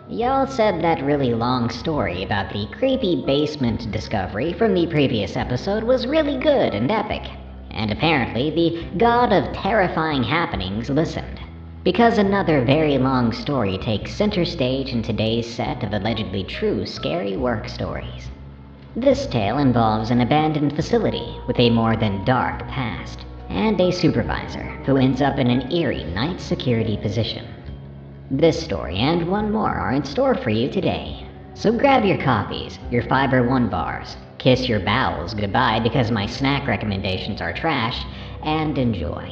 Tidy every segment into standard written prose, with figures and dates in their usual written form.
Y'all said that really long story about the creepy basement discovery from the previous episode was really good and epic. And apparently, the god of terrifying happenings listened. Because another very long story takes center stage in today's set of allegedly true scary work stories. This tale involves an abandoned facility with a more than dark past, and a supervisor who ends up in an eerie night security position. This story and one more are in store for you today. So grab your coffees, your Fiber One bars, kiss your bowels goodbye because my snack recommendations are trash, and enjoy.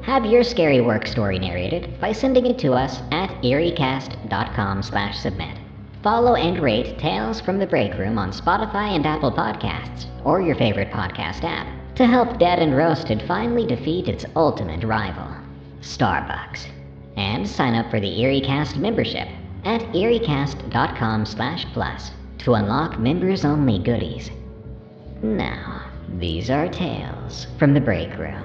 Have your scary work story narrated by sending it to us at eeriecast.com/submit. Follow and rate Tales from the Break Room on Spotify and Apple Podcasts, or your favorite podcast app, to help Dead and Roasted finally defeat its ultimate rival, Starbucks. And sign up for the EerieCast membership at eeriecast.com/plus to unlock members-only goodies. Now, these are Tales from the Break Room.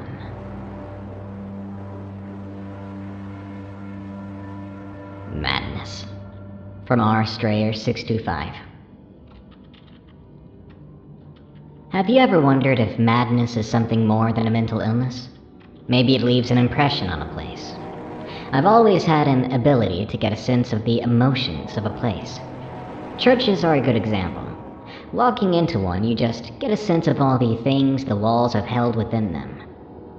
Madness. From R. Strayer 625. Have you ever wondered if madness is something more than a mental illness? Maybe it leaves an impression on a place. I've always had an ability to get a sense of the emotions of a place. Churches are a good example. Walking into one, you just get a sense of all the things the walls have held within them.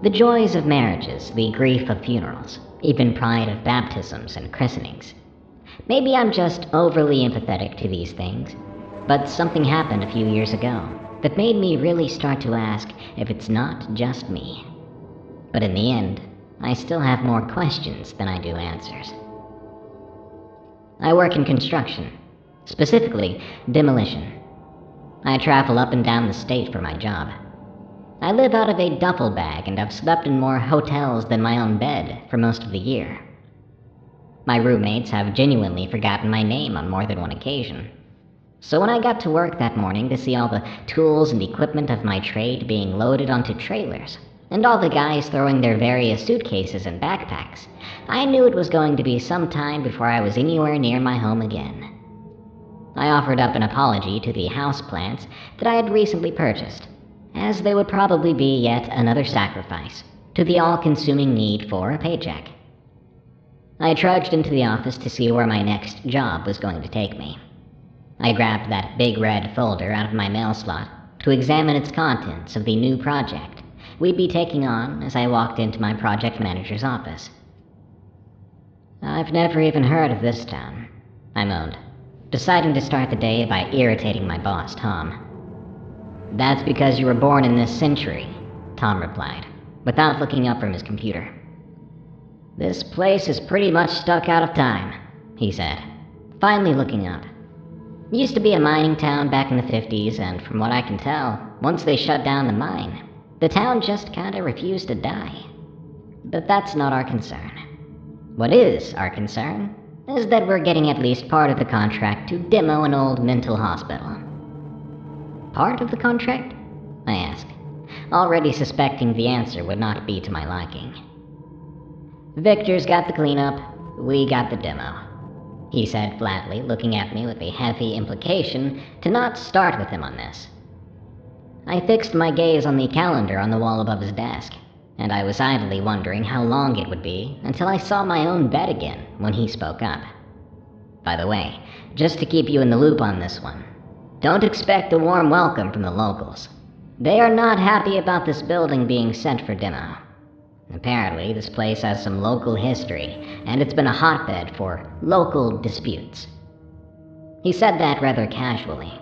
The joys of marriages, the grief of funerals, even pride of baptisms and christenings. Maybe I'm just overly empathetic to these things, but something happened a few years ago that made me really start to ask if it's not just me. But in the end, I still have more questions than I do answers. I work in construction, specifically demolition. I travel up and down the state for my job. I live out of a duffel bag and I've slept in more hotels than my own bed for most of the year. My roommates have genuinely forgotten my name on more than one occasion. So when I got to work that morning to see all the tools and equipment of my trade being loaded onto trailers, and all the guys throwing their various suitcases and backpacks, I knew it was going to be some time before I was anywhere near my home again. I offered up an apology to the houseplants that I had recently purchased, as they would probably be yet another sacrifice to the all-consuming need for a paycheck. I trudged into the office to see where my next job was going to take me. I grabbed that big red folder out of my mail slot to examine its contents of the new project we'd be taking on as I walked into my project manager's office. "I've never even heard of this town," I moaned, deciding to start the day by irritating my boss, Tom. "That's because you were born in this century," Tom replied, without looking up from his computer. "This place is pretty much stuck out of time," he said, finally looking up. "It used to be a mining town back in the 50s, and from what I can tell, once they shut down the mine, the town just kinda refused to die. But that's not our concern. What is our concern is that we're getting at least part of the contract to demo an old mental hospital." "Part of the contract?" I asked, already suspecting the answer would not be to my liking. "Victor's got the cleanup, we got the demo," he said flatly, looking at me with a heavy implication to not start with him on this. I fixed my gaze on the calendar on the wall above his desk, and I was idly wondering how long it would be until I saw my own bed again when he spoke up. "By the way, just to keep you in the loop on this one, don't expect a warm welcome from the locals. They are not happy about this building being sent for demo. Apparently, this place has some local history, and it's been a hotbed for local disputes." He said that rather casually,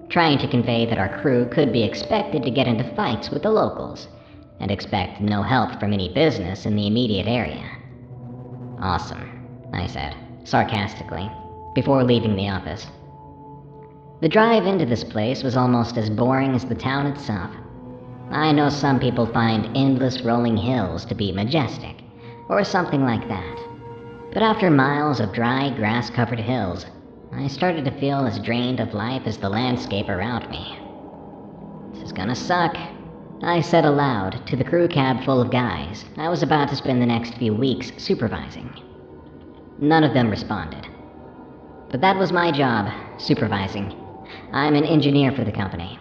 trying to convey that our crew could be expected to get into fights with the locals, and expect no help from any business in the immediate area. "Awesome," I said, sarcastically, before leaving the office. The drive into this place was almost as boring as the town itself. I know some people find endless rolling hills to be majestic, or something like that. But after miles of dry, grass-covered hills, I started to feel as drained of life as the landscape around me. "This is gonna suck," I said aloud to the crew cab full of guys I was about to spend the next few weeks supervising. None of them responded. But that was my job, supervising. I'm an engineer for the company.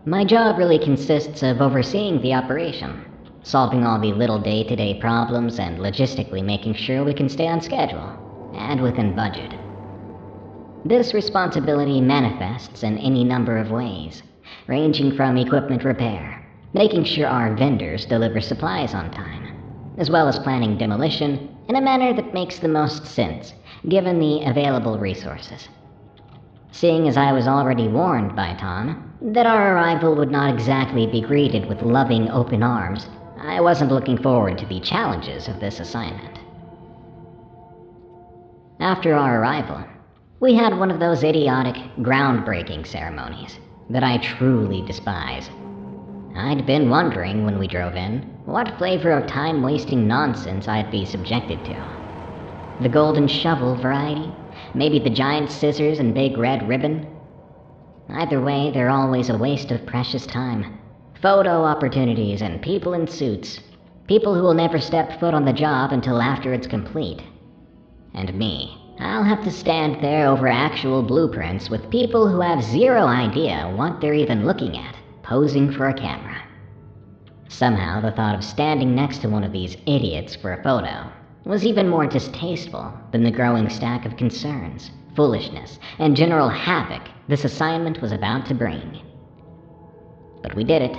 My job really consists of overseeing the operation, solving all the little day-to-day problems and logistically making sure we can stay on schedule, and within budget. This responsibility manifests in any number of ways, ranging from equipment repair, making sure our vendors deliver supplies on time, as well as planning demolition in a manner that makes the most sense, given the available resources. Seeing as I was already warned by Tom that our arrival would not exactly be greeted with loving open arms, I wasn't looking forward to the challenges of this assignment. After our arrival, we had one of those idiotic, groundbreaking ceremonies that I truly despise. I'd been wondering when we drove in what flavor of time-wasting nonsense I'd be subjected to. The golden shovel variety? Maybe the giant scissors and big red ribbon? Either way, they're always a waste of precious time. Photo opportunities and people in suits. People who will never step foot on the job until after it's complete. And me, I'll have to stand there over actual blueprints with people who have zero idea what they're even looking at, posing for a camera. Somehow, the thought of standing next to one of these idiots for a photo was even more distasteful than the growing stack of concerns, foolishness, and general havoc this assignment was about to bring. But we did it.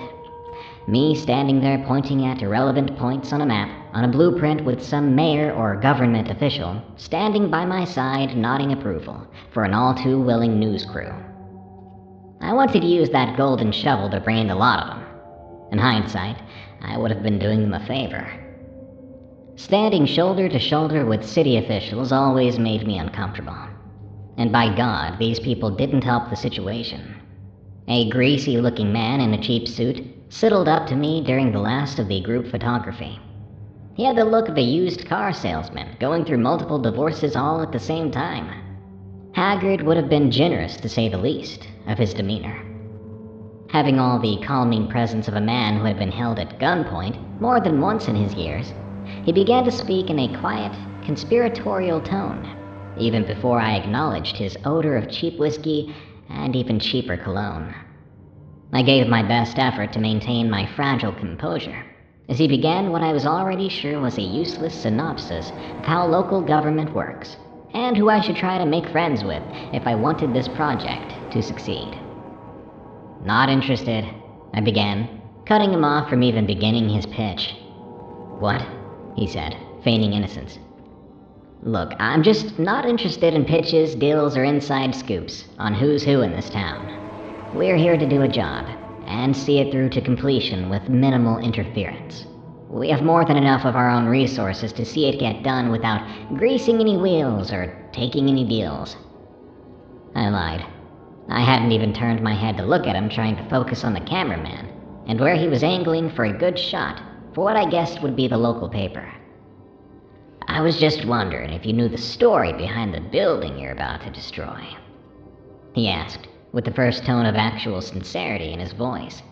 Me standing there pointing at irrelevant points on a map, on a blueprint with some mayor or government official standing by my side nodding approval for an all-too-willing news crew. I wanted to use that golden shovel to brain the lot of them. In hindsight, I would have been doing them a favor. Standing shoulder to shoulder with city officials always made me uncomfortable. And by God, these people didn't help the situation. A greasy-looking man in a cheap suit sidled up to me during the last of the group photography. He had the look of a used car salesman going through multiple divorces all at the same time. Haggard would have been generous, to say the least, of his demeanor. Having all the calming presence of a man who had been held at gunpoint more than once in his years, he began to speak in a quiet, conspiratorial tone, even before I acknowledged his odor of cheap whiskey and even cheaper cologne. I gave my best effort to maintain my fragile composure, as he began what I was already sure was a useless synopsis of how local government works, and who I should try to make friends with if I wanted this project to succeed. "Not interested," I began, cutting him off from even beginning his pitch. "What?" he said, feigning innocence. "Look, I'm just not interested in pitches, deals, or inside scoops on who's who in this town. We're here to do a job, and see it through to completion with minimal interference. We have more than enough of our own resources to see it get done without greasing any wheels or taking any deals." I lied. I hadn't even turned my head to look at him, trying to focus on the cameraman, and where he was angling for a good shot for what I guessed would be the local paper. "I was just wondering if you knew the story behind the building you're about to destroy," he asked, with the first tone of actual sincerity in his voice.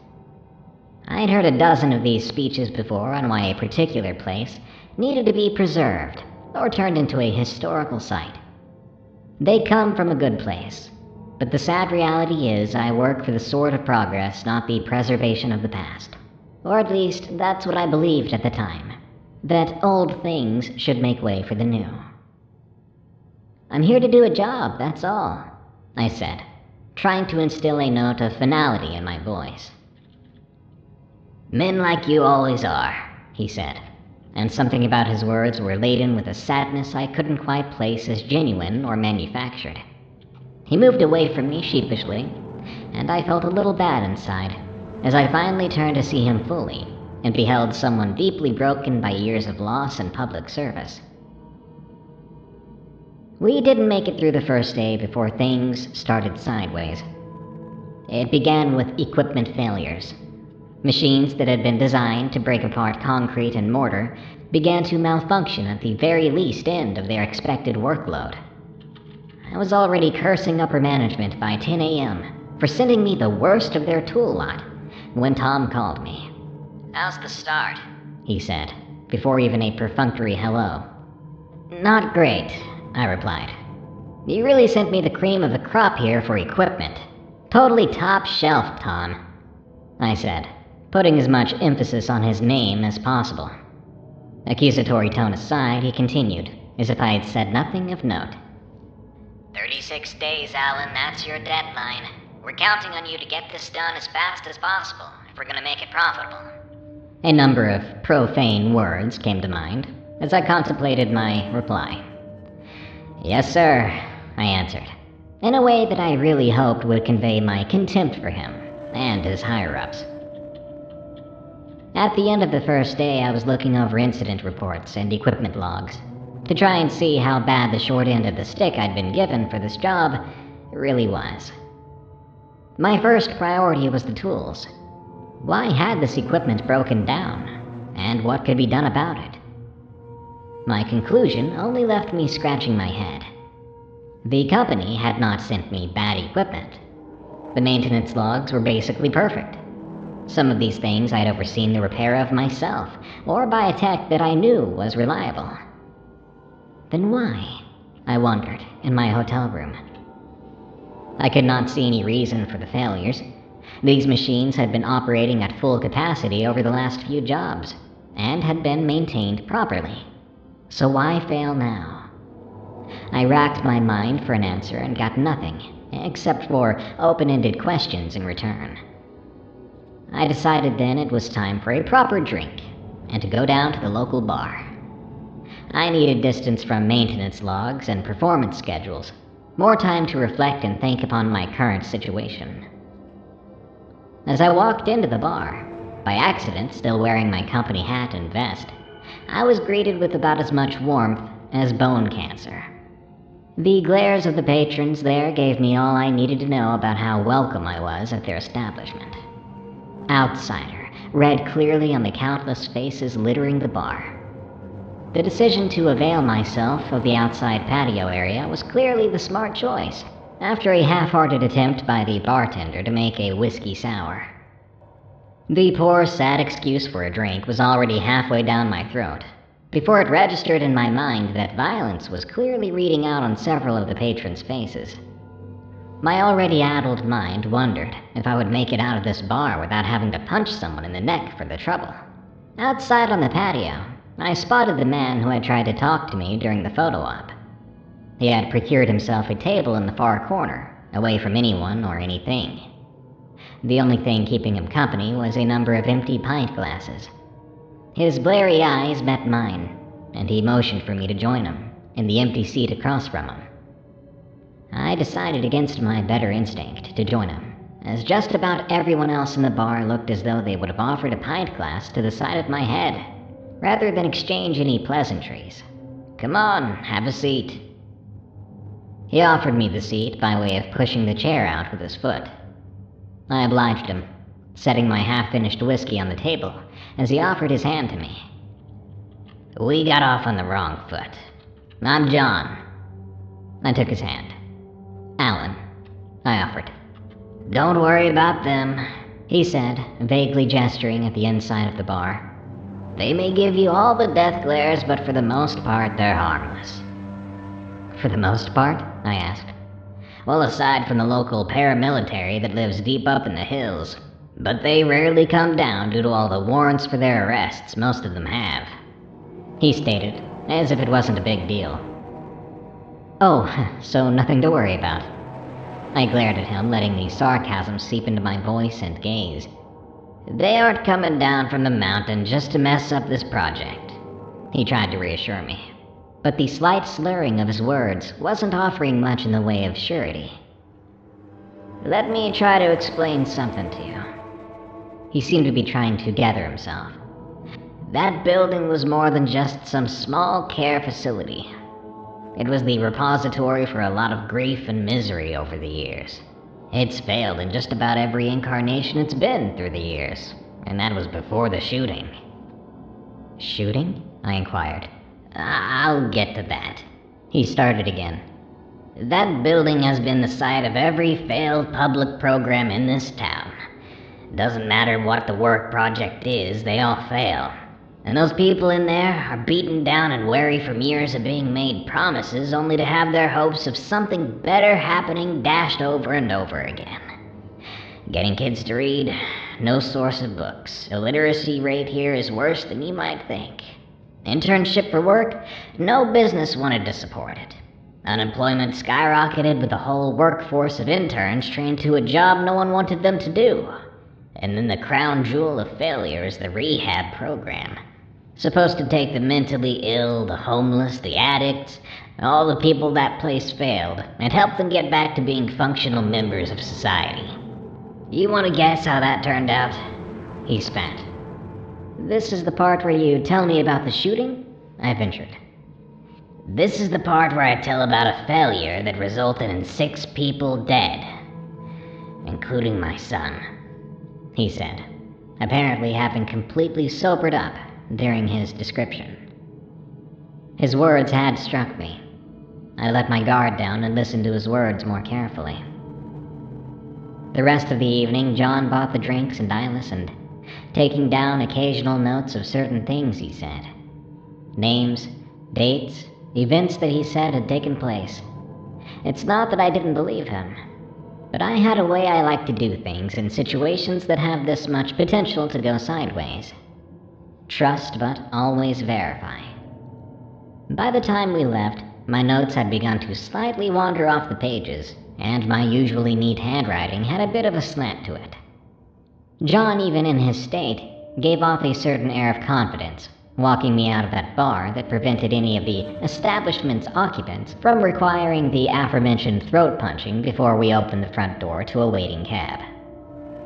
I'd heard a dozen of these speeches before on why a particular place needed to be preserved or turned into a historical site. They come from a good place, but the sad reality is I work for the sword of progress, not the preservation of the past. Or at least, that's what I believed at the time. That old things should make way for the new. "I'm here to do a job, that's all," I said, trying to instill a note of finality in my voice. "Men like you always are," he said, and something about his words were laden with a sadness I couldn't quite place as genuine or manufactured. He moved away from me sheepishly, and I felt a little bad inside, as I finally turned to see him fully, and beheld someone deeply broken by years of loss and public service. We didn't make it through the first day before things started sideways. It began with equipment failures. Machines that had been designed to break apart concrete and mortar began to malfunction at the very least end of their expected workload. I was already cursing upper management by 10 a.m. for sending me the worst of their tool lot when Tom called me. "How's the start?" he said, before even a perfunctory hello. "Not great," I replied. You really sent me the cream of the crop here for equipment. Totally top shelf, Tom, I said, putting as much emphasis on his name as possible. Accusatory tone aside, he continued, as if I had said nothing of note. 36 days, Alan, that's your deadline. We're counting on you to get this done as fast as possible, if we're gonna make it profitable. A number of profane words came to mind, as I contemplated my reply. Yes, sir, I answered, in a way that I really hoped would convey my contempt for him and his higher-ups. At the end of the first day, I was looking over incident reports and equipment logs to try and see how bad the short end of the stick I'd been given for this job really was. My first priority was the tools. Why had this equipment broken down, and what could be done about it? My conclusion only left me scratching my head. The company had not sent me bad equipment. The maintenance logs were basically perfect. Some of these things I'd overseen the repair of myself, or by a tech that I knew was reliable. Then why? I wondered, in my hotel room. I could not see any reason for the failures. These machines had been operating at full capacity over the last few jobs, and had been maintained properly. So why fail now? I racked my mind for an answer and got nothing, except for open-ended questions in return. I decided then it was time for a proper drink, and to go down to the local bar. I needed distance from maintenance logs and performance schedules, more time to reflect and think upon my current situation. As I walked into the bar, by accident still wearing my company hat and vest, I was greeted with about as much warmth as bone cancer. The glares of the patrons there gave me all I needed to know about how welcome I was at their establishment. Outsider, read clearly on the countless faces littering the bar. The decision to avail myself of the outside patio area was clearly the smart choice, after a half-hearted attempt by the bartender to make a whiskey sour. The poor, sad excuse for a drink was already halfway down my throat, before it registered in my mind that violence was clearly reading out on several of the patrons' faces. My already addled mind wondered if I would make it out of this bar without having to punch someone in the neck for the trouble. Outside on the patio, I spotted the man who had tried to talk to me during the photo op. He had procured himself a table in the far corner, away from anyone or anything. The only thing keeping him company was a number of empty pint glasses. His blurry eyes met mine, and he motioned for me to join him, in the empty seat across from him. I decided against my better instinct to join him, as just about everyone else in the bar looked as though they would have offered a pint glass to the side of my head, rather than exchange any pleasantries. Come on, have a seat. He offered me the seat by way of pushing the chair out with his foot. I obliged him, setting my half-finished whiskey on the table as he offered his hand to me. We got off on the wrong foot. I'm John. I took his hand. Alan, I offered. Don't worry about them, he said, vaguely gesturing at the inside of the bar. They may give you all the death glares, but for the most part, they're harmless. For the most part? I asked. Well, aside from the local paramilitary that lives deep up in the hills. But they rarely come down due to all the warrants for their arrests most of them have, he stated, as if it wasn't a big deal. Oh, so nothing to worry about. I glared at him, letting the sarcasm seep into my voice and gaze. They aren't coming down from the mountain just to mess up this project, he tried to reassure me. But the slight slurring of his words wasn't offering much in the way of surety. Let me try to explain something to you. He seemed to be trying to gather himself. That building was more than just some small care facility. It was the repository for a lot of grief and misery over the years. It's failed in just about every incarnation it's been through the years, and that was before the shooting. Shooting? I inquired. I'll get to that. He started again. That building has been the site of every failed public program in this town. Doesn't matter what the work project is, they all fail. And those people in there are beaten down and weary from years of being made promises only to have their hopes of something better happening dashed over and over again. Getting kids to read, no source of books. Illiteracy rate here is worse than you might think. Internship for work, no business wanted to support it. Unemployment skyrocketed with a whole workforce of interns trained to a job no one wanted them to do. And then the crown jewel of failure is the rehab program. Supposed to take the mentally ill, the homeless, the addicts, all the people that place failed, and help them get back to being functional members of society. You want to guess how that turned out? He spat. This is the part where you tell me about the shooting? I ventured. This is the part where I tell about a failure that resulted in 6 people dead, including my son, he said, apparently having completely sobered up during his description. His words had struck me. I let my guard down and listened to his words more carefully. The rest of the evening, John bought the drinks and I listened, taking down occasional notes of certain things he said. Names, dates, events that he said had taken place. It's not that I didn't believe him, but I had a way I like to do things in situations that have this much potential to go sideways. Trust, but always verify. By the time we left, my notes had begun to slightly wander off the pages, and my usually neat handwriting had a bit of a slant to it. John, even in his state, gave off a certain air of confidence, walking me out of that bar that prevented any of the establishment's occupants from requiring the aforementioned throat punching before we opened the front door to a waiting cab.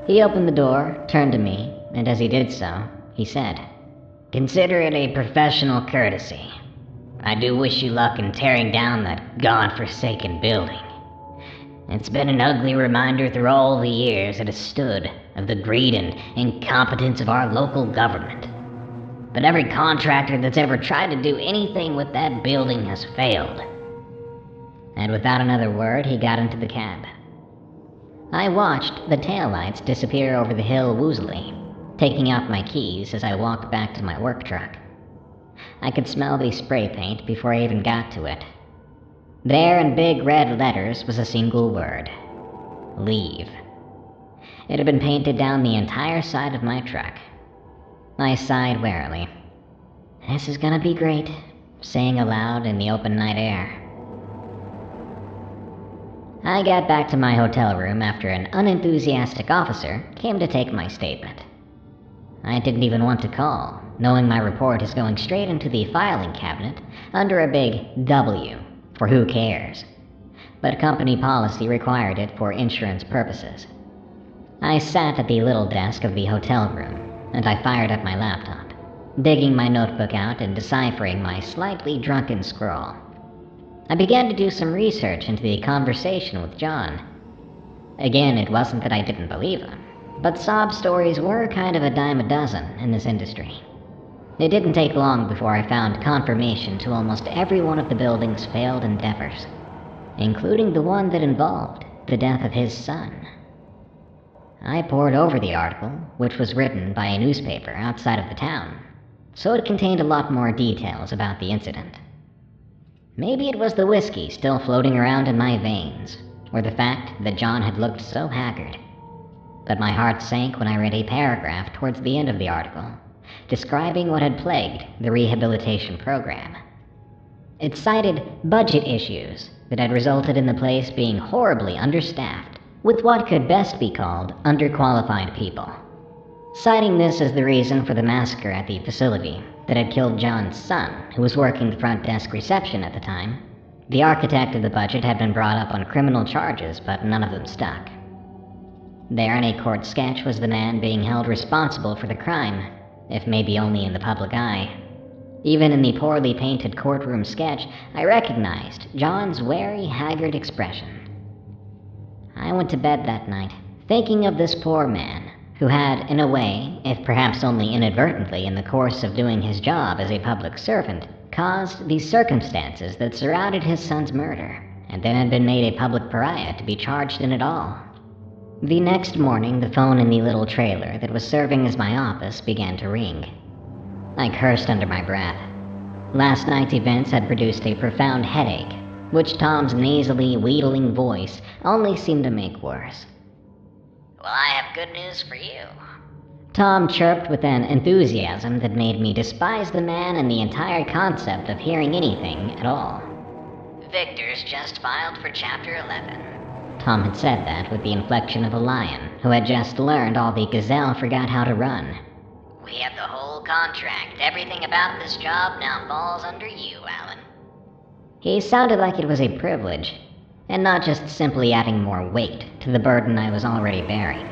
He opened the door, turned to me, and as he did so, he said, "Consider it a professional courtesy. I do wish you luck in tearing down that god-forsaken building. It's been an ugly reminder through all the years it has stood of the greed and incompetence of our local government. But every contractor that's ever tried to do anything with that building has failed." And without another word, he got into the cab. I watched the taillights disappear over the hill woozily, taking out my keys as I walked back to my work truck. I could smell the spray paint before I even got to it. There in big red letters was a single word: leave. It had been painted down the entire side of my truck. I sighed wearily. This is gonna be great, saying aloud in the open night air. I got back to my hotel room after an unenthusiastic officer came to take my statement. I didn't even want to call, knowing my report is going straight into the filing cabinet under a big W for who cares. But company policy required it for insurance purposes. I sat at the little desk of the hotel room, and I fired up my laptop, digging my notebook out and deciphering my slightly drunken scrawl. I began to do some research into the conversation with John. Again, it wasn't that I didn't believe him, but sob stories were kind of a dime a dozen in this industry. It didn't take long before I found confirmation to almost every one of the building's failed endeavors, including the one that involved the death of his son. I pored over the article, which was written by a newspaper outside of the town, so it contained a lot more details about the incident. Maybe it was the whiskey still floating around in my veins, or the fact that John had looked so haggard. But my heart sank when I read a paragraph towards the end of the article, describing what had plagued the rehabilitation program. It cited budget issues that had resulted in the place being horribly understaffed, with what could best be called underqualified people. Citing this as the reason for the massacre at the facility that had killed John's son, who was working the front desk reception at the time, the architect of the budget had been brought up on criminal charges, but none of them stuck. There in a court sketch was the man being held responsible for the crime, if maybe only in the public eye. Even in the poorly painted courtroom sketch, I recognized John's wary, haggard expression. I went to bed that night, thinking of this poor man, who had, in a way, if perhaps only inadvertently in the course of doing his job as a public servant, caused the circumstances that surrounded his son's murder, and then had been made a public pariah to be charged in it all. The next morning, the phone in the little trailer that was serving as my office began to ring. I cursed under my breath. Last night's events had produced a profound headache, which Tom's nasally, wheedling voice only seemed to make worse. Well, I have good news for you. Tom chirped with an enthusiasm that made me despise the man and the entire concept of hearing anything at all. Victor's just filed for Chapter 11. Tom had said that with the inflection of a lion who had just learned all the gazelle forgot how to run. We have the whole contract. Everything about this job now falls under you, Alan. He sounded like it was a privilege, and not just simply adding more weight to the burden I was already bearing.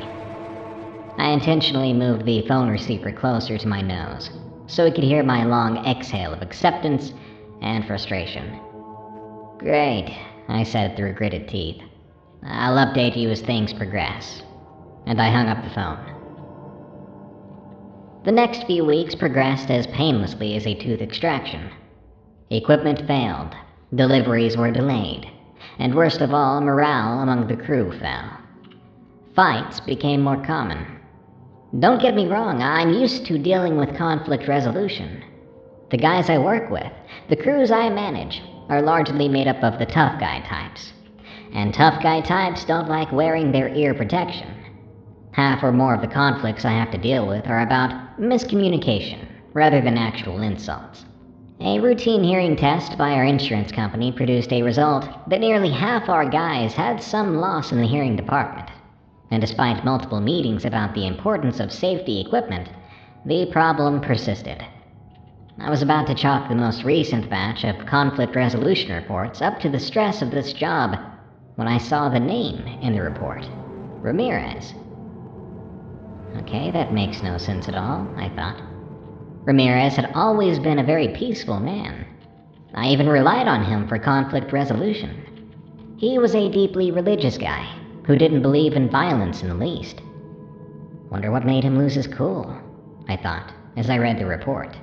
I intentionally moved the phone receiver closer to my nose, so he could hear my long exhale of acceptance and frustration. Great, I said through gritted teeth. I'll update you as things progress. And I hung up the phone. The next few weeks progressed as painlessly as a tooth extraction. Equipment failed, deliveries were delayed, and worst of all, morale among the crew fell. Fights became more common. Don't get me wrong, I'm used to dealing with conflict resolution. The guys I work with, the crews I manage, are largely made up of the tough guy types. And tough guy types don't like wearing their ear protection. Half or more of the conflicts I have to deal with are about miscommunication, rather than actual insults. A routine hearing test by our insurance company produced a result that nearly half our guys had some loss in the hearing department. And despite multiple meetings about the importance of safety equipment, the problem persisted. I was about to chalk the most recent batch of conflict resolution reports up to the stress of this job when I saw the name in the report. Ramirez. Okay, that makes no sense at all, I thought. Ramirez had always been a very peaceful man. I even relied on him for conflict resolution. He was a deeply religious guy who didn't believe in violence in the least. Wonder what made him lose his cool, I thought, as I read the report.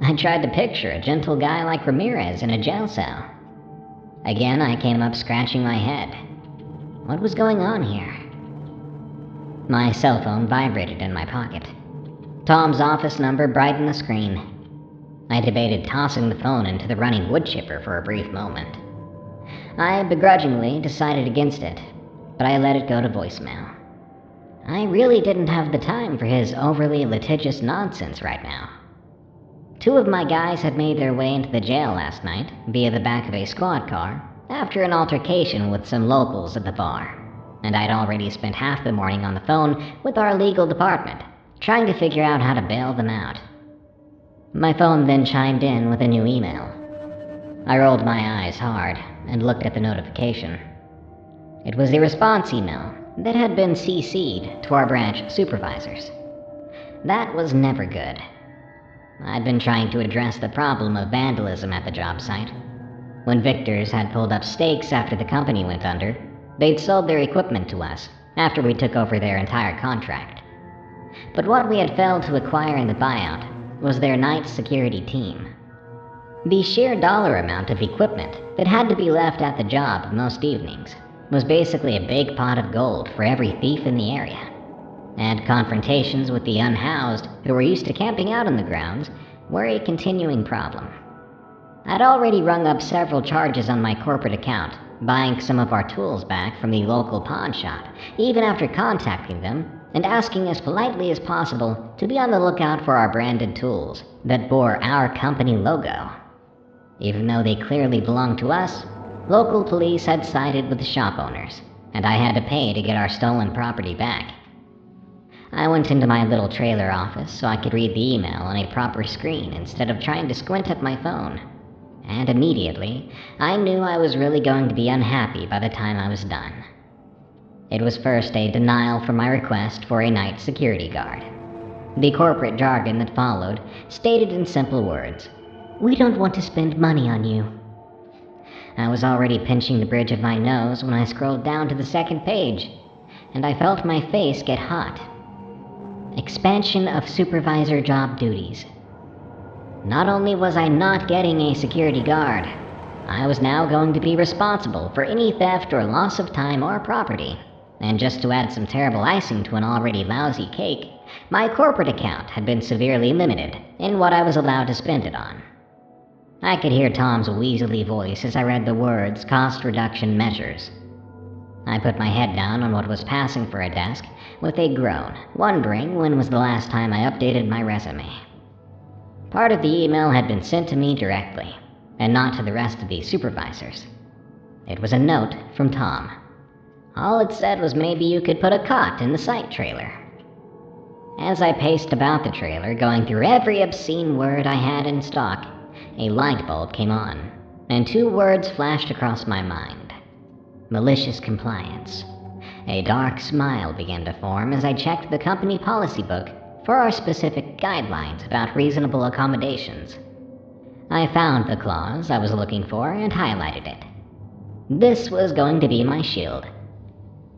I tried to picture a gentle guy like Ramirez in a jail cell. Again, I came up scratching my head. What was going on here? My cell phone vibrated in my pocket. Tom's office number brightened the screen. I debated tossing the phone into the running wood chipper for a brief moment. I begrudgingly decided against it, but I let it go to voicemail. I really didn't have the time for his overly litigious nonsense right now. 2 of my guys had made their way into the jail last night via the back of a squad car after an altercation with some locals at the bar, and I'd already spent half the morning on the phone with our legal department, trying to figure out how to bail them out. My phone then chimed in with a new email. I rolled my eyes hard and looked at the notification. It was the response email that had been CC'd to our branch supervisors. That was never good. I'd been trying to address the problem of vandalism at the job site. When Victor's had pulled up stakes after the company went under, they'd sold their equipment to us after we took over their entire contract. But what we had failed to acquire in the buyout was their night security team. The sheer dollar amount of equipment that had to be left at the job most evenings was basically a big pot of gold for every thief in the area. And confrontations with the unhoused who were used to camping out on the grounds were a continuing problem. I'd already rung up several charges on my corporate account, buying some of our tools back from the local pawn shop, even after contacting them and asking as politely as possible to be on the lookout for our branded tools that bore our company logo. Even though they clearly belonged to us, local police had sided with the shop owners, and I had to pay to get our stolen property back. I went into my little trailer office so I could read the email on a proper screen instead of trying to squint at my phone. And immediately, I knew I was really going to be unhappy by the time I was done. It was first a denial for my request for a night security guard. The corporate jargon that followed stated in simple words, "We don't want to spend money on you." I was already pinching the bridge of my nose when I scrolled down to the second page, and I felt my face get hot. Expansion of supervisor job duties. Not only was I not getting a security guard, I was now going to be responsible for any theft or loss of time or property. And just to add some terrible icing to an already lousy cake, my corporate account had been severely limited in what I was allowed to spend it on. I could hear Tom's weaselly voice as I read the words cost reduction measures. I put my head down on what was passing for a desk with a groan, wondering when was the last time I updated my resume. Part of the email had been sent to me directly, and not to the rest of the supervisors. It was a note from Tom. All it said was maybe you could put a cot in the site trailer. As I paced about the trailer, going through every obscene word I had in stock, a light bulb came on, and 2 words flashed across my mind. Malicious compliance. A dark smile began to form as I checked the company policy book for our specific guidelines about reasonable accommodations. I found the clause I was looking for and highlighted it. This was going to be my shield.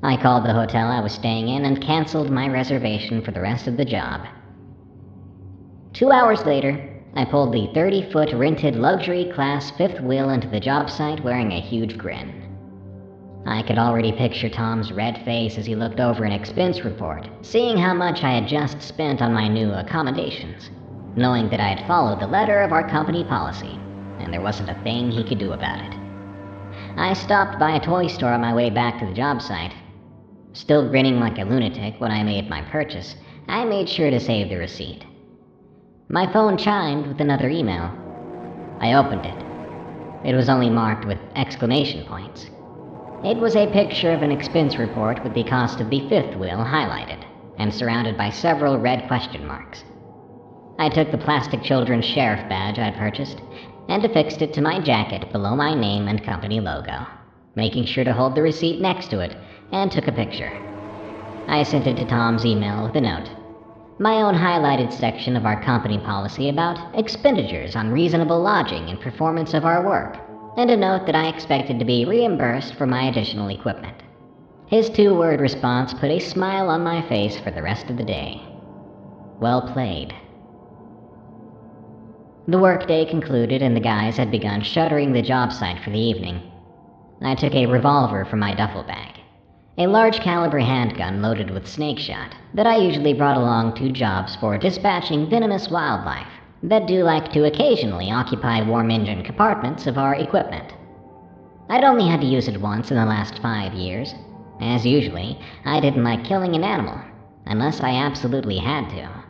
I called the hotel I was staying in and canceled my reservation for the rest of the job. 2 hours later, I pulled the 30-foot rented luxury class 5th wheel into the job site wearing a huge grin. I could already picture Tom's red face as he looked over an expense report, seeing how much I had just spent on my new accommodations, knowing that I had followed the letter of our company policy, and there wasn't a thing he could do about it. I stopped by a toy store on my way back to the job site. Still grinning like a lunatic when I made my purchase, I made sure to save the receipt. My phone chimed with another email. I opened it. It was only marked with exclamation points. It was a picture of an expense report with the cost of the 5th wheel highlighted, and surrounded by several red question marks. I took the plastic children's sheriff badge I'd purchased, and affixed it to my jacket below my name and company logo, making sure to hold the receipt next to it, and took a picture. I sent it to Tom's email with a note. My own highlighted section of our company policy about expenditures on reasonable lodging and performance of our work, and a note that I expected to be reimbursed for my additional equipment. His 2-word response put a smile on my face for the rest of the day. Well played. The workday concluded and the guys had begun shuttering the job site for the evening. I took a revolver from my duffel bag, a large caliber handgun loaded with snake shot that I usually brought along to jobs for dispatching venomous wildlife that do like to occasionally occupy warm engine compartments of our equipment. I'd only had to use it once in the last 5 years. As usually, I didn't like killing an animal, unless I absolutely had to.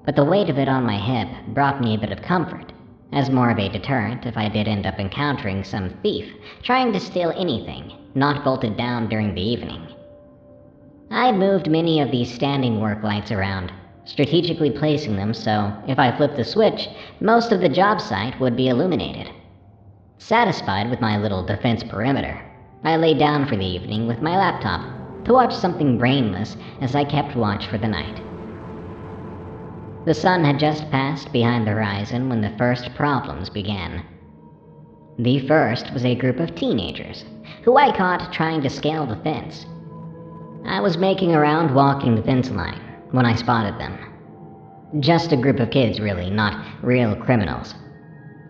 But the weight of it on my hip brought me a bit of comfort, as more of a deterrent if I did end up encountering some thief trying to steal anything not bolted down during the evening. I'd moved many of these standing work lights around, strategically placing them so if I flipped the switch, most of the job site would be illuminated. Satisfied with my little defense perimeter, I lay down for the evening with my laptop to watch something brainless as I kept watch for the night. The sun had just passed behind the horizon when the first problems began. The first was a group of teenagers, who I caught trying to scale the fence. I was making around walking the fence line when I spotted them. Just a group of kids, really, not real criminals.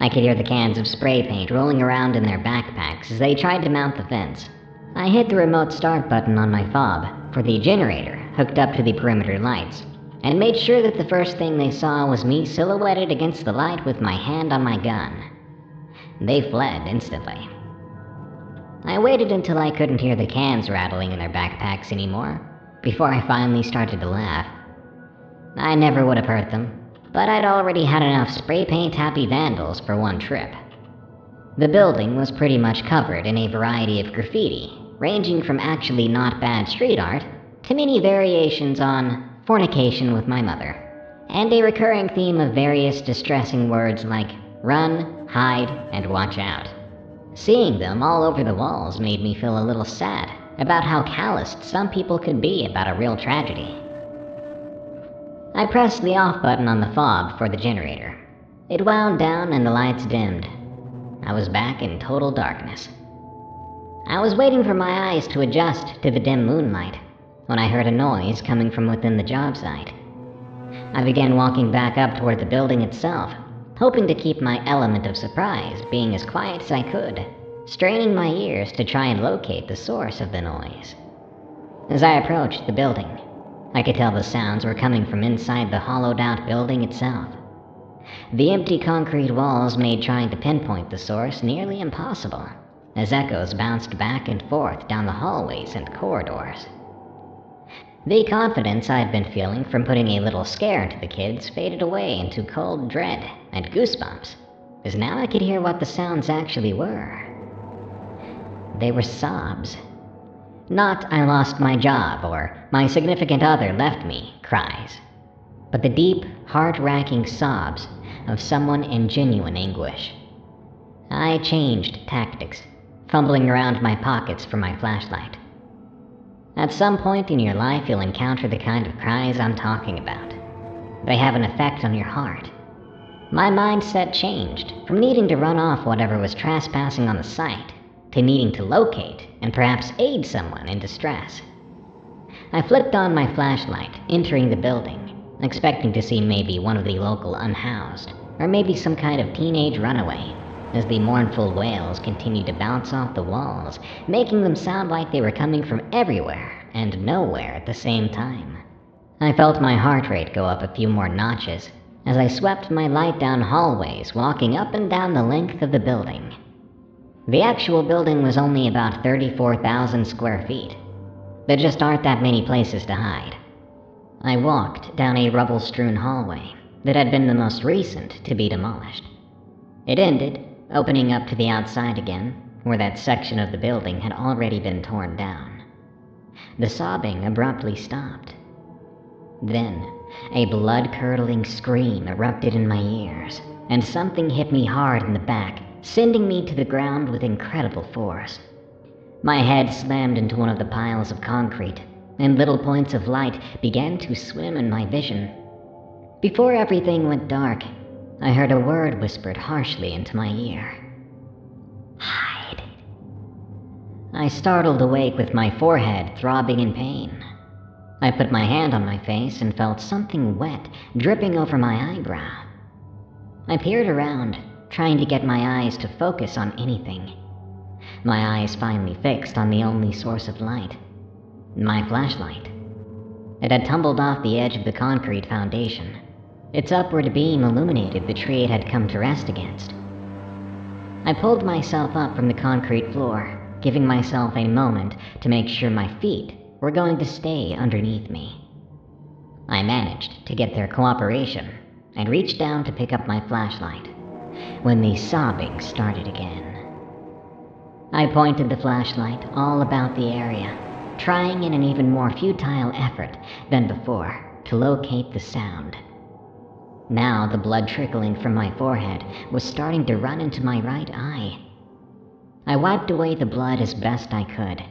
I could hear the cans of spray paint rolling around in their backpacks as they tried to mount the fence. I hit the remote start button on my fob for the generator hooked up to the perimeter lights, and made sure that the first thing they saw was me silhouetted against the light with my hand on my gun. They fled instantly. I waited until I couldn't hear the cans rattling in their backpacks anymore, before I finally started to laugh. I never would have hurt them, but I'd already had enough spray paint-happy vandals for one trip. The building was pretty much covered in a variety of graffiti, ranging from actually not bad street art to many variations on fornication with my mother, and a recurring theme of various distressing words like run, hide, and watch out. Seeing them all over the walls made me feel a little sad about how calloused some people could be about a real tragedy. I pressed the off button on the fob for the generator. It wound down and the lights dimmed. I was back in total darkness. I was waiting for my eyes to adjust to the dim moonlight when I heard a noise coming from within the job site. I began walking back up toward the building itself, hoping to keep my element of surprise being as quiet as I could, straining my ears to try and locate the source of the noise. As I approached the building, I could tell the sounds were coming from inside the hollowed-out building itself. The empty concrete walls made trying to pinpoint the source nearly impossible, as echoes bounced back and forth down the hallways and corridors. The confidence I'd been feeling from putting a little scare into the kids faded away into cold dread and goosebumps, as now I could hear what the sounds actually were. They were sobs. Not "I lost my job" or "my significant other left me" cries, but the deep, heart-racking sobs of someone in genuine anguish. I changed tactics, fumbling around my pockets for my flashlight. At some point in your life, you'll encounter the kind of cries I'm talking about. They have an effect on your heart. My mindset changed from needing to run off whatever was trespassing on the site to needing to locate and perhaps aid someone in distress. I flipped on my flashlight, entering the building, expecting to see maybe one of the local unhoused, or maybe some kind of teenage runaway, as the mournful wails continued to bounce off the walls, making them sound like they were coming from everywhere and nowhere at the same time. I felt my heart rate go up a few more notches as I swept my light down hallways, walking up and down the length of the building. The actual building was only about 34,000 square feet. There just aren't that many places to hide. I walked down a rubble-strewn hallway that had been the most recent to be demolished. It ended, opening up to the outside again, where that section of the building had already been torn down. The sobbing abruptly stopped. Then, a blood-curdling scream erupted in my ears, and something hit me hard in the back, sending me to the ground with incredible force. My head slammed into one of the piles of concrete, and little points of light began to swim in my vision. Before everything went dark, I heard a word whispered harshly into my ear. "Hide." I startled awake with my forehead throbbing in pain. I put my hand on my face and felt something wet dripping over my eyebrow. I peered around, trying to get my eyes to focus on anything. My eyes finally fixed on the only source of light, my flashlight. It had tumbled off the edge of the concrete foundation. Its upward beam illuminated the tree it had come to rest against. I pulled myself up from the concrete floor, giving myself a moment to make sure my feet were going to stay underneath me. I managed to get their cooperation and reached down to pick up my flashlight when the sobbing started again. I pointed the flashlight all about the area, trying in an even more futile effort than before to locate the sound. Now the blood trickling from my forehead was starting to run into my right eye. I wiped away the blood as best I could,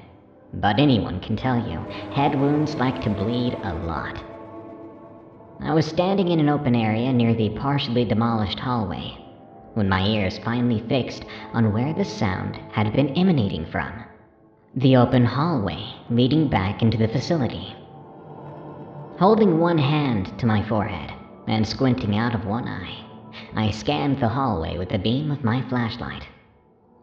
but anyone can tell you, head wounds like to bleed a lot. I was standing in an open area near the partially demolished hallway, when my ears finally fixed on where the sound had been emanating from. The open hallway leading back into the facility. Holding one hand to my forehead, and squinting out of one eye, I scanned the hallway with the beam of my flashlight.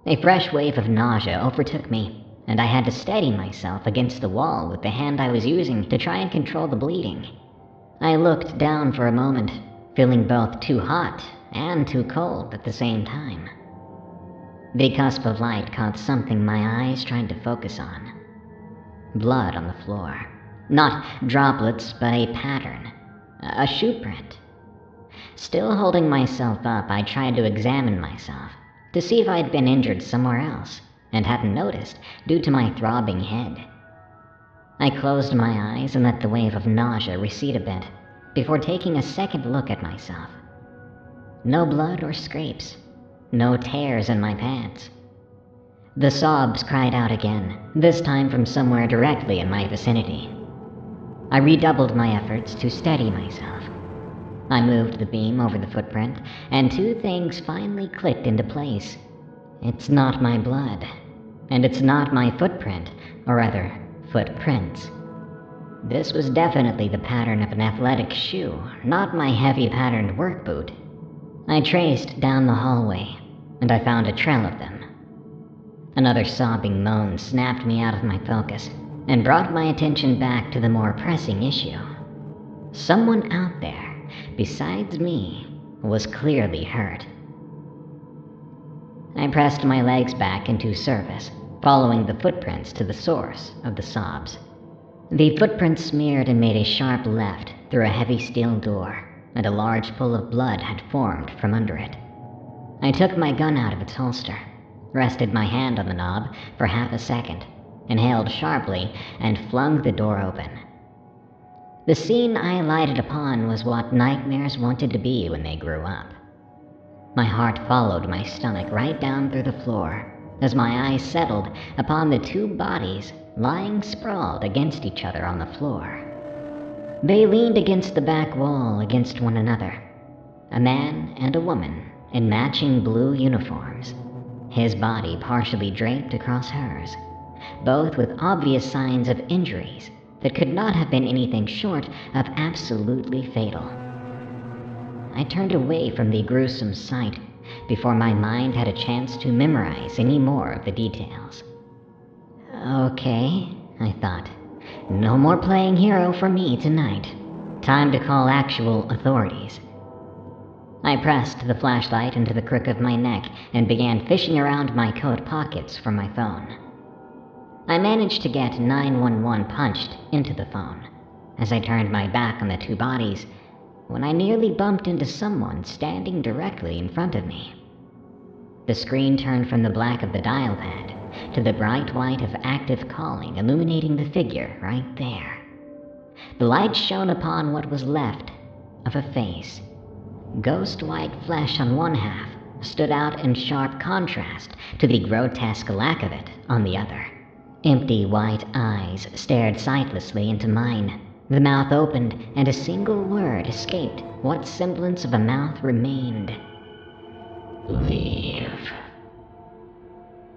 A fresh wave of nausea overtook me, and I had to steady myself against the wall with the hand I was using to try and control the bleeding. I looked down for a moment, feeling both too hot and too cold at the same time. The cusp of light caught something my eyes tried to focus on. Blood on the floor. Not droplets, but a pattern. A shoe print. Still holding myself up, I tried to examine myself, to see if I'd been injured somewhere else, and hadn't noticed, due to my throbbing head. I closed my eyes and let the wave of nausea recede a bit, before taking a second look at myself. No blood or scrapes. No tears in my pants. The sobs cried out again, this time from somewhere directly in my vicinity. I redoubled my efforts to steady myself. I moved the beam over the footprint, and two things finally clicked into place. It's not my blood, and it's not my footprint, or rather, footprints. This was definitely the pattern of an athletic shoe, not my heavy patterned work boot. I traced down the hallway, and I found a trail of them. Another sobbing moan snapped me out of my focus, and brought my attention back to the more pressing issue. Someone out there, besides me, was clearly hurt. I pressed my legs back into service, following the footprints to the source of the sobs. The footprints smeared and made a sharp left through a heavy steel door, and a large pool of blood had formed from under it. I took my gun out of its holster, rested my hand on the knob for half a second, inhaled sharply, and flung the door open. The scene I lighted upon was what nightmares wanted to be when they grew up. My heart followed my stomach right down through the floor as my eyes settled upon the two bodies lying sprawled against each other on the floor. They leaned against the back wall against one another, a man and a woman in matching blue uniforms, his body partially draped across hers, both with obvious signs of injuries that could not have been anything short of absolutely fatal. I turned away from the gruesome sight before my mind had a chance to memorize any more of the details. Okay, I thought. No more playing hero for me tonight. Time to call actual authorities. I pressed the flashlight into the crook of my neck and began fishing around my coat pockets for my phone. I managed to get 911 punched into the phone as I turned my back on the two bodies when I nearly bumped into someone standing directly in front of me. The screen turned from the black of the dial pad to the bright white of active calling illuminating the figure right there. The light shone upon what was left of a face. Ghost white flesh on one half stood out in sharp contrast to the grotesque lack of it on the other. Empty white eyes stared sightlessly into mine. The mouth opened, and a single word escaped what semblance of a mouth remained. Leave.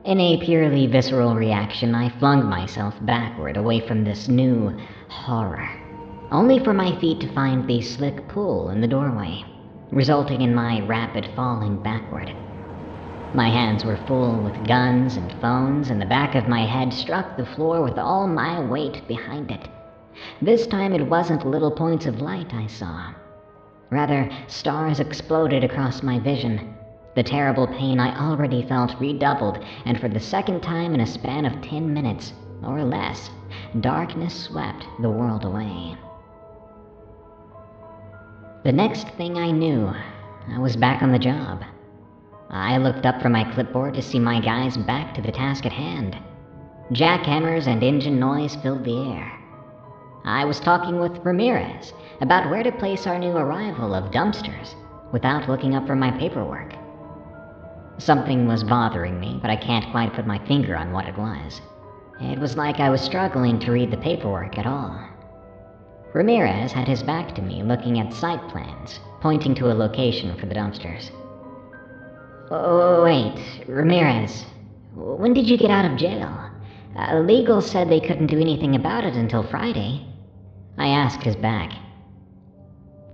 In a purely visceral reaction, I flung myself backward away from this new horror, only for my feet to find the slick pool in the doorway, resulting in my rapid falling backward. My hands were full with guns and phones, and the back of my head struck the floor with all my weight behind it. This time it wasn't little points of light I saw. Rather, stars exploded across my vision. The terrible pain I already felt redoubled, and for the second time in a span of 10 minutes, or less, darkness swept the world away. The next thing I knew, I was back on the job. I looked up from my clipboard to see my guys back to the task at hand. Jackhammers and engine noise filled the air. I was talking with Ramirez about where to place our new arrival of dumpsters without looking up from my paperwork. Something was bothering me, but I can't quite put my finger on what it was. It was like I was struggling to read the paperwork at all. Ramirez had his back to me, looking at site plans, pointing to a location for the dumpsters. Oh, wait, Ramirez, when did you get out of jail? Legal said they couldn't do anything about it until Friday. I asked his back.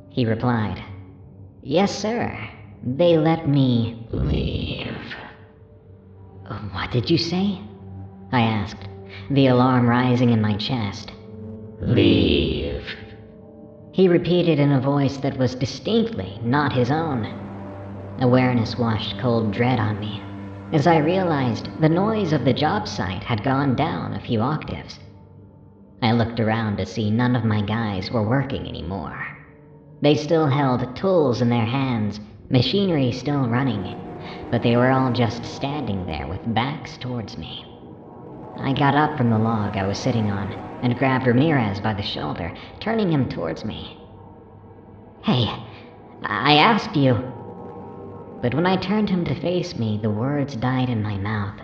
He replied, "Yes, sir. They let me leave." What did you say? I asked, the alarm rising in my chest. Leave. He repeated in a voice that was distinctly not his own. Awareness washed cold dread on me as I realized the noise of the job site had gone down a few octaves. I looked around to see none of my guys were working anymore. They still held tools in their hands, machinery still running, but they were all just standing there with backs towards me. I got up from the log I was sitting on and grabbed Ramirez by the shoulder, turning him towards me. "Hey, I asked you..." But when I turned him to face me, the words died in my mouth.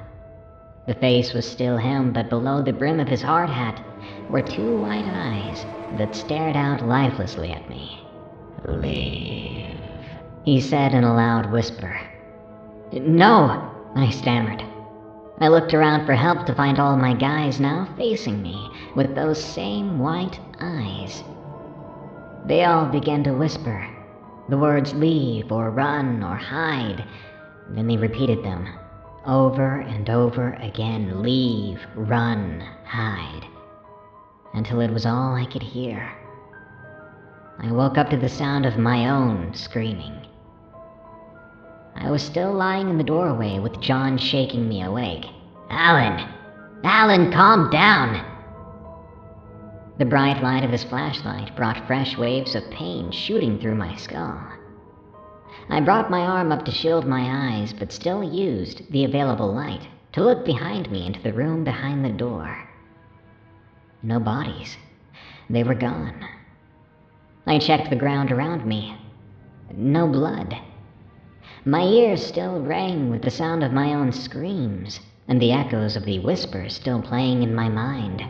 The face was still him, but below the brim of his hard hat were two white eyes that stared out lifelessly at me. "Leave," he said in a loud whisper. "No," I stammered. I looked around for help to find all my guys now facing me with those same white eyes. They all began to whisper the words leave or run or hide. Then they repeated them over and over again. Leave, run, hide. until it was all I could hear. I woke up to the sound of my own screaming. I was still lying in the doorway with John shaking me awake. Alan! Alan, calm down! The bright light of his flashlight brought fresh waves of pain shooting through my skull. I brought my arm up to shield my eyes, but still used the available light to look behind me into the room behind the door. No bodies. They were gone. I checked the ground around me. No blood. My ears still rang with the sound of my own screams, and the echoes of the whispers still playing in my mind.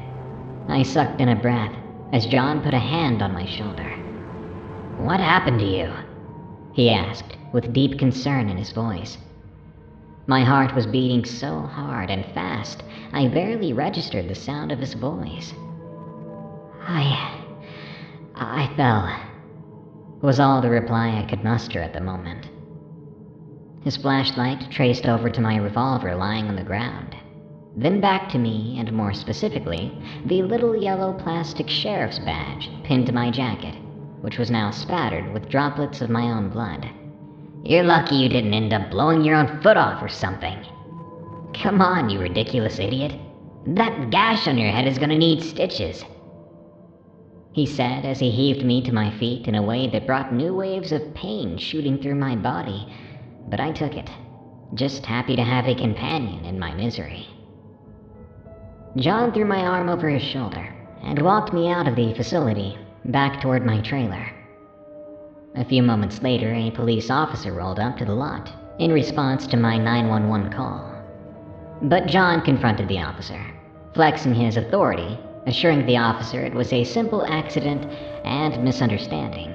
I sucked in a breath as John put a hand on my shoulder. What happened to you? He asked, with deep concern in his voice. My heart was beating so hard and fast, I barely registered the sound of his voice. I fell, was all the reply I could muster at the moment. His flashlight traced over to my revolver lying on the ground, then back to me, and more specifically, the little yellow plastic sheriff's badge pinned to my jacket, which was now spattered with droplets of my own blood. You're lucky you didn't end up blowing your own foot off or something. Come on, you ridiculous idiot. That gash on your head is gonna need stitches. He said as he heaved me to my feet in a way that brought new waves of pain shooting through my body, but I took it, just happy to have a companion in my misery. John threw my arm over his shoulder and walked me out of the facility, back toward my trailer. A few moments later, a police officer rolled up to the lot in response to my 911 call. But John confronted the officer, flexing his authority, assuring the officer it was a simple accident and misunderstanding.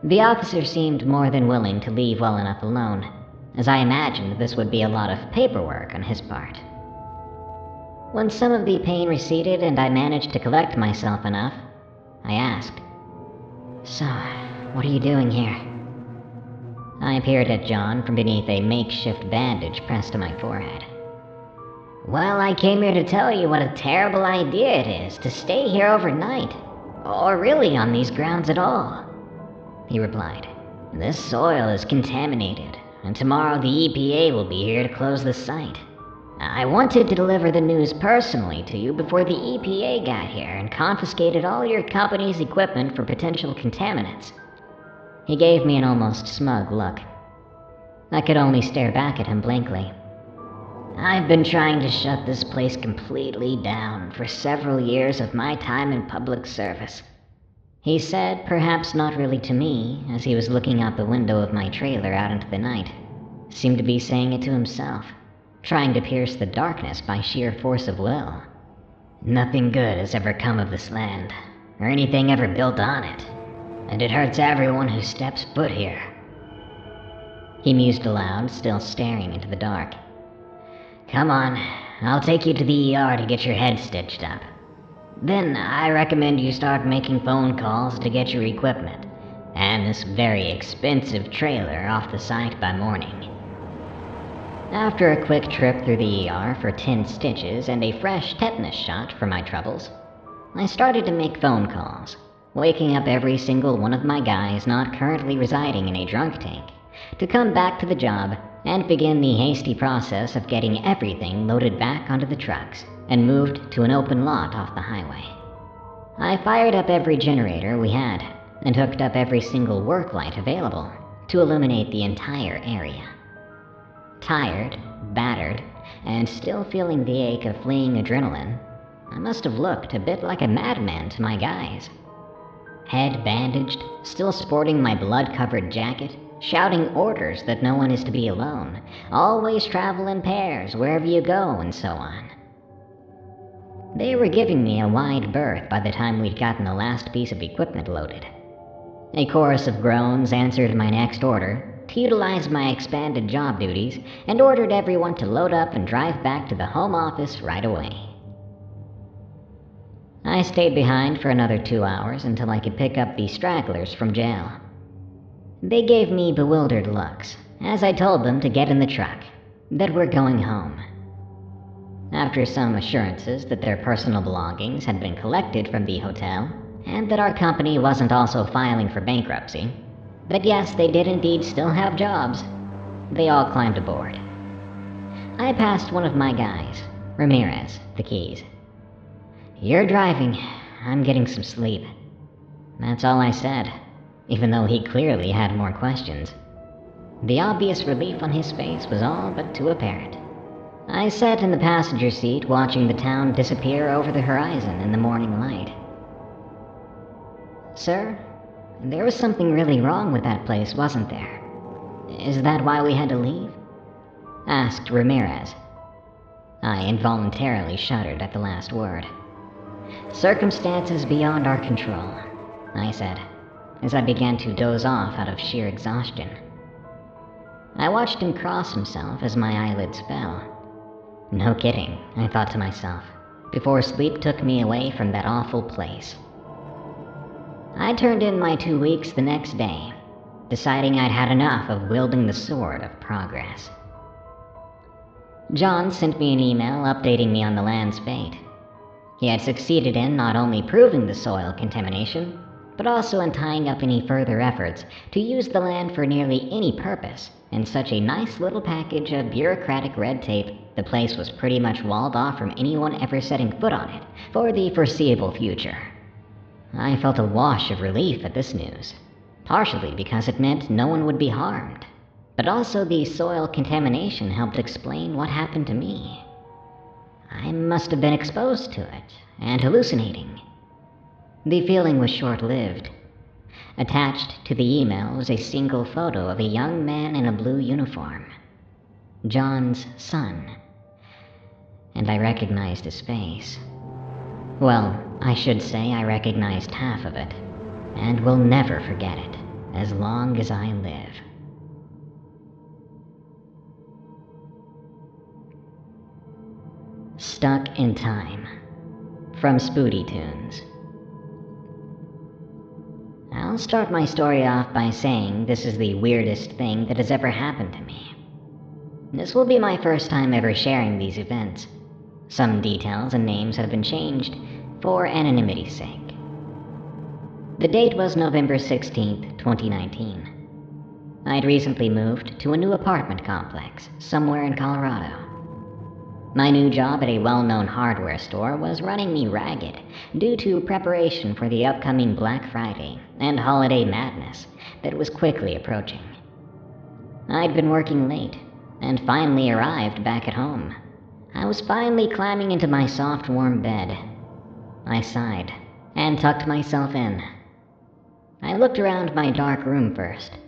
The officer seemed more than willing to leave well enough alone, as I imagined this would be a lot of paperwork on his part. When some of the pain receded and I managed to collect myself enough, I asked, "So, what are you doing here?" I peered at John from beneath a makeshift bandage pressed to my forehead. Well, I came here to tell you what a terrible idea it is to stay here overnight, or really on these grounds at all, he replied. This soil is contaminated, and tomorrow the EPA will be here to close the site. I wanted to deliver the news personally to you before the EPA got here and confiscated all your company's equipment for potential contaminants. He gave me an almost smug look. I could only stare back at him blankly. I've been trying to shut this place completely down for several years of my time in public service, he said, perhaps not really to me, as he was looking out the window of my trailer out into the night. Seemed to be saying it to himself, trying to pierce the darkness by sheer force of will. Nothing good has ever come of this land, or anything ever built on it, and it hurts everyone who steps foot here. He mused aloud, still staring into the dark. Come on, I'll take you to the ER to get your head stitched up. Then I recommend you start making phone calls to get your equipment, and this very expensive trailer off the site by morning. After a quick trip through the ER for 10 stitches and a fresh tetanus shot for my troubles, I started to make phone calls, waking up every single one of my guys not currently residing in a drunk tank, to come back to the job and begin the hasty process of getting everything loaded back onto the trucks and moved to an open lot off the highway. I fired up every generator we had and hooked up every single work light available to illuminate the entire area. Tired, battered, and still feeling the ache of fleeing adrenaline, I must have looked a bit like a madman to my guys. Head bandaged, still sporting my blood-covered jacket, shouting orders that no one is to be alone, always travel in pairs wherever you go, and so on. They were giving me a wide berth by the time we'd gotten the last piece of equipment loaded. A chorus of groans answered my next order to utilize my expanded job duties, and ordered everyone to load up and drive back to the home office right away. I stayed behind for another 2 hours until I could pick up the stragglers from jail. They gave me bewildered looks as I told them to get in the truck, that we're going home. After some assurances that their personal belongings had been collected from the hotel, and that our company wasn't also filing for bankruptcy, but yes, they did indeed still have jobs, they all climbed aboard. I passed one of my guys, Ramirez, the keys. "You're driving. I'm getting some sleep." That's all I said, even though he clearly had more questions. The obvious relief on his face was all but too apparent. I sat in the passenger seat watching the town disappear over the horizon in the morning light. "Sir, there was something really wrong with that place, wasn't there? Is that why we had to leave?" asked Ramirez. I involuntarily shuddered at the last word. "Circumstances beyond our control," I said, as I began to doze off out of sheer exhaustion. I watched him cross himself as my eyelids fell. No kidding, I thought to myself, before sleep took me away from that awful place. I turned in my 2 weeks the next day, deciding I'd had enough of wielding the sword of progress. John sent me an email updating me on the land's fate. He had succeeded in not only proving the soil contamination, but also in tying up any further efforts to use the land for nearly any purpose. In such a nice little package of bureaucratic red tape, the place was pretty much walled off from anyone ever setting foot on it for the foreseeable future. I felt a wash of relief at this news, partially because it meant no one would be harmed, but also the soil contamination helped explain what happened to me. I must have been exposed to it and hallucinating. The feeling was short-lived. Attached to the email was a single photo of a young man in a blue uniform, John's son, and I recognized his face. Well, I should say I recognized half of it, and will never forget it as long as I live. Stuck in Time, from Spoody Tunes. I'll start my story off by saying this is the weirdest thing that has ever happened to me. This will be my first time ever sharing these events. Some details and names have been changed for anonymity's sake. The date was November 16th, 2019. I'd recently moved to a new apartment complex somewhere in Colorado. My new job at a well-known hardware store was running me ragged due to preparation for the upcoming Black Friday and holiday madness that was quickly approaching. I'd been working late and finally arrived back at home. I was finally climbing into my soft, warm bed. I sighed and tucked myself in. I looked around my dark room first.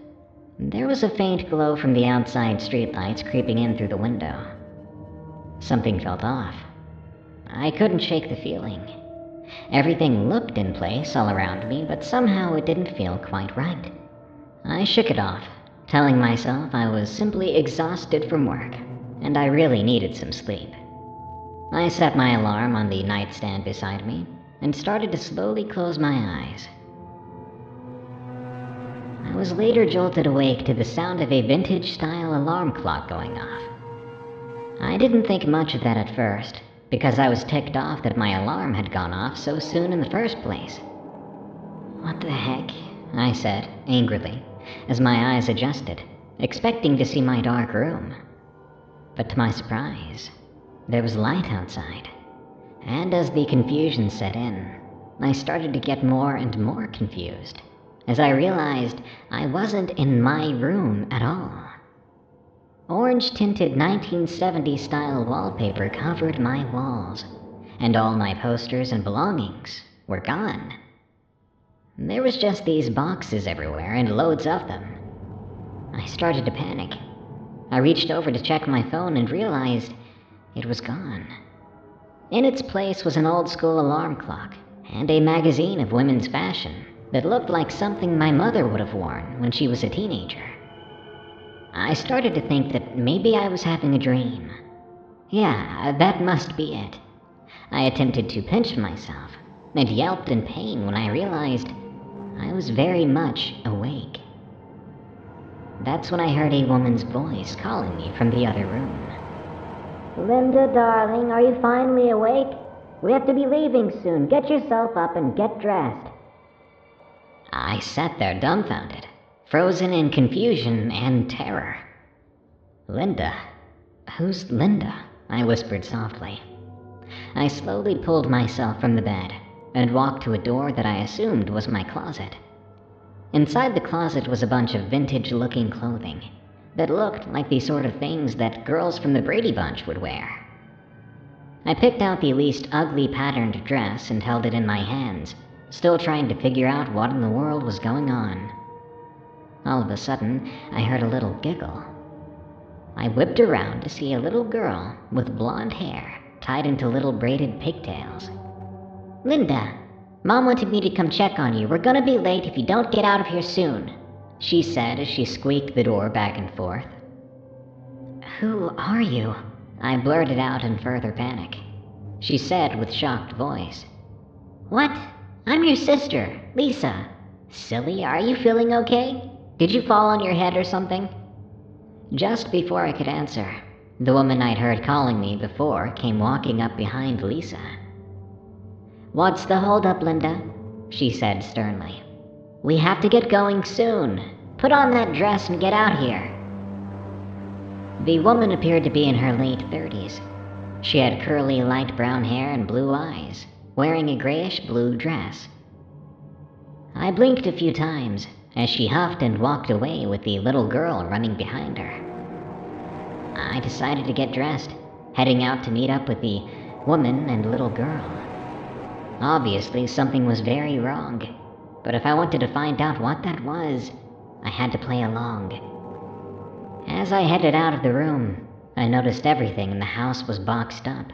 There was a faint glow from the outside streetlights creeping in through the window. Something felt off. I couldn't shake the feeling. Everything looked in place all around me, but somehow it didn't feel quite right. I shook it off, telling myself I was simply exhausted from work, and I really needed some sleep. I set my alarm on the nightstand beside me, and started to slowly close my eyes. I was later jolted awake to the sound of a vintage-style alarm clock going off. I didn't think much of that at first, because I was ticked off that my alarm had gone off so soon in the first place. "What the heck?" I said, angrily, as my eyes adjusted, expecting to see my dark room. But to my surprise, there was light outside, and as the confusion set in, I started to get more and more confused, as I realized I wasn't in my room at all. Orange-tinted 1970s-style wallpaper covered my walls, and all my posters and belongings were gone. There was just these boxes everywhere and loads of them. I started to panic. I reached over to check my phone and realized it was gone. In its place was an old-school alarm clock and a magazine of women's fashion that looked like something my mother would have worn when she was a teenager. I started to think that maybe I was having a dream. Yeah, that must be it. I attempted to pinch myself and yelped in pain when I realized I was very much awake. That's when I heard a woman's voice calling me from the other room. Linda, darling, are you finally awake? We have to be leaving soon. Get yourself up and get dressed. I sat there dumbfounded, frozen in confusion and terror. Linda? Who's Linda? I whispered softly. I slowly pulled myself from the bed and walked to a door that I assumed was my closet. Inside the closet was a bunch of vintage-looking clothing that looked like the sort of things that girls from the Brady Bunch would wear. I picked out the least ugly patterned dress and held it in my hands, still trying to figure out what in the world was going on. All of a sudden, I heard a little giggle. I whipped around to see a little girl with blonde hair tied into little braided pigtails. Linda, Mom wanted me to come check on you. We're gonna be late if you don't get out of here soon, she said as she squeaked the door back and forth. Who are you? I blurted out in further panic. She said with shocked voice. What? I'm your sister, Lisa. Silly, are you feeling okay? Did you fall on your head or something? Just before I could answer, the woman I'd heard calling me before came walking up behind Lisa. What's the holdup, Linda? She said sternly. We have to get going soon. Put on that dress and get out here. The woman appeared to be in her late 30s. She had curly light brown hair and blue eyes, wearing a grayish-blue dress. I blinked a few times as she huffed and walked away with the little girl running behind her. I decided to get dressed, heading out to meet up with the woman and little girl. Obviously, something was very wrong, but if I wanted to find out what that was, I had to play along. As I headed out of the room, I noticed everything in the house was boxed up.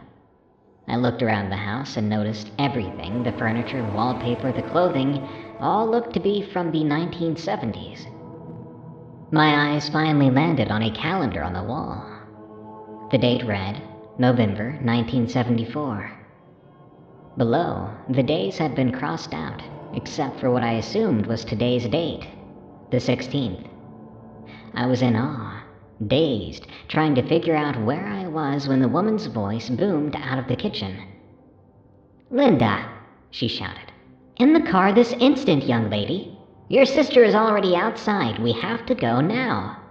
I looked around the house and noticed everything, the furniture, wallpaper, the clothing, all looked to be from the 1970s. My eyes finally landed on a calendar on the wall. The date read November 1974. Below, the days had been crossed out, except for what I assumed was today's date, the 16th. I was in awe, dazed, trying to figure out where I was when the woman's voice boomed out of the kitchen. Linda, she shouted. In the car this instant, young lady. Your sister is already outside. We have to go now.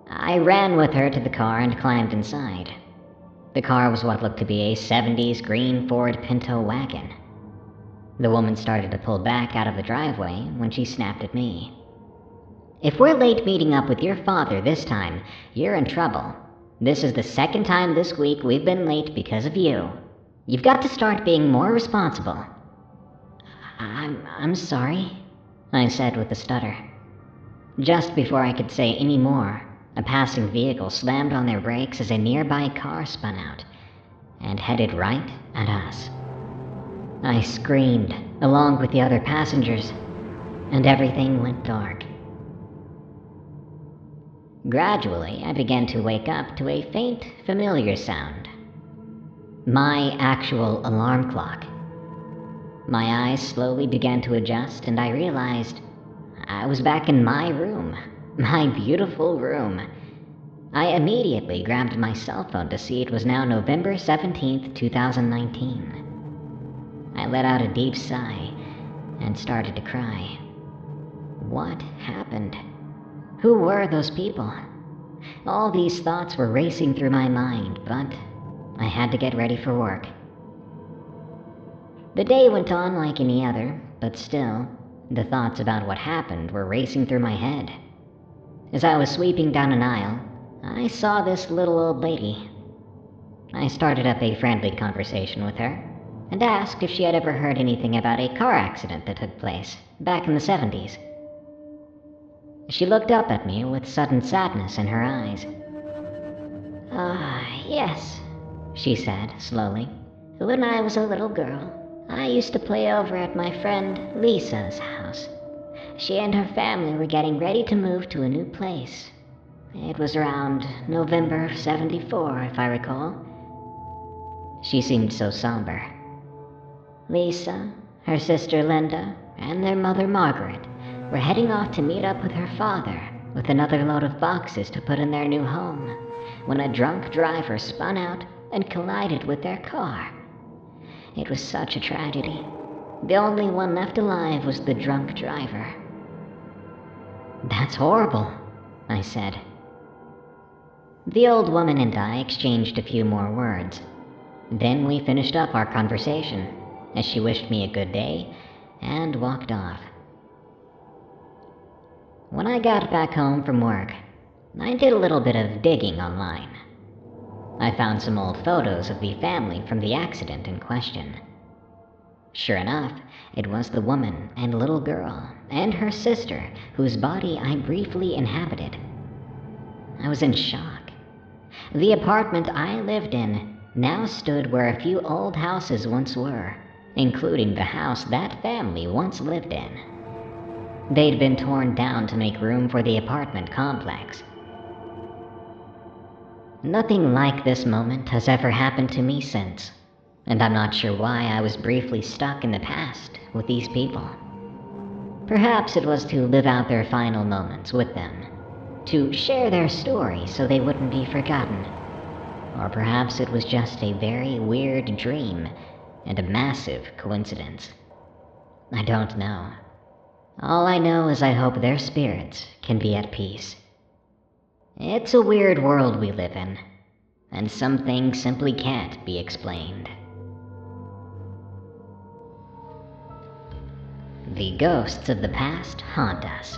I ran with her to the car and climbed inside. The car was what looked to be a 70s green Ford Pinto wagon. The woman started to pull back out of the driveway when she snapped at me. If we're late meeting up with your father this time, you're in trouble. This is the second time this week we've been late because of you. You've got to start being more responsible. I'm sorry, I said with a stutter. Just before I could say any more, a passing vehicle slammed on their brakes as a nearby car spun out and headed right at us. I screamed, along with the other passengers, and everything went dark. Gradually, I began to wake up to a faint, familiar sound. My actual alarm clock. My eyes slowly began to adjust, and I realized I was back in my room. My beautiful room. I immediately grabbed my cell phone to see it was now November 17th, 2019. I let out a deep sigh and started to cry. What happened? Who were those people? All these thoughts were racing through my mind, but I had to get ready for work. The day went on like any other, but still, the thoughts about what happened were racing through my head. As I was sweeping down an aisle, I saw this little old lady. I started up a friendly conversation with her, and asked if she had ever heard anything about a car accident that took place back in the 70s. She looked up at me with sudden sadness in her eyes. Yes, she said slowly. When I was a little girl, I used to play over at my friend Lisa's house. She and her family were getting ready to move to a new place. It was around November of '74, if I recall. She seemed so somber. Lisa, her sister Linda, and their mother Margaret were heading off to meet up with her father with another load of boxes to put in their new home, when a drunk driver spun out and collided with their car. It was such a tragedy. The only one left alive was the drunk driver. That's horrible, I said. The old woman and I exchanged a few more words. Then we finished up our conversation, as she wished me a good day and walked off. When I got back home from work, I did a little bit of digging online. I found some old photos of the family from the accident in question. Sure enough, it was the woman and little girl and her sister whose body I briefly inhabited. I was in shock. The apartment I lived in now stood where a few old houses once were, including the house that family once lived in. They'd been torn down to make room for the apartment complex. Nothing like this moment has ever happened to me since, and I'm not sure why I was briefly stuck in the past with these people. Perhaps it was to live out their final moments with them, to share their story so they wouldn't be forgotten. Or perhaps it was just a very weird dream and a massive coincidence. I don't know. All I know is I hope their spirits can be at peace. It's a weird world we live in, and some things simply can't be explained. The ghosts of the past haunt us.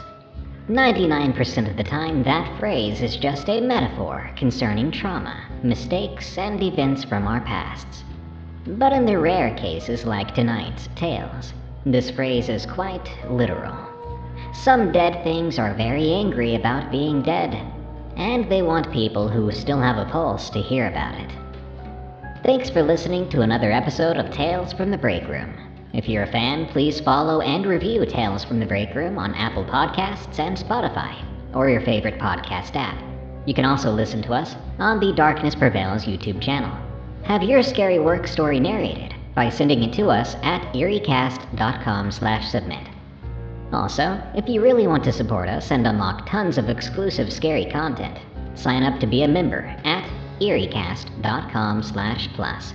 99% of the time, that phrase is just a metaphor concerning trauma, mistakes, and events from our pasts. But in the rare cases like tonight's tales, this phrase is quite literal. Some dead things are very angry about being dead, and they want people who still have a pulse to hear about it. Thanks for listening to another episode of Tales from the Break Room. If you're a fan, please follow and review Tales from the Break Room on Apple Podcasts and Spotify, or your favorite podcast app. You can also listen to us on the Darkness Prevails YouTube channel. Have your scary work story narrated by sending it to us at eeriecast.com/submit. Also, if you really want to support us and unlock tons of exclusive scary content, sign up to be a member at eeriecast.com/plus.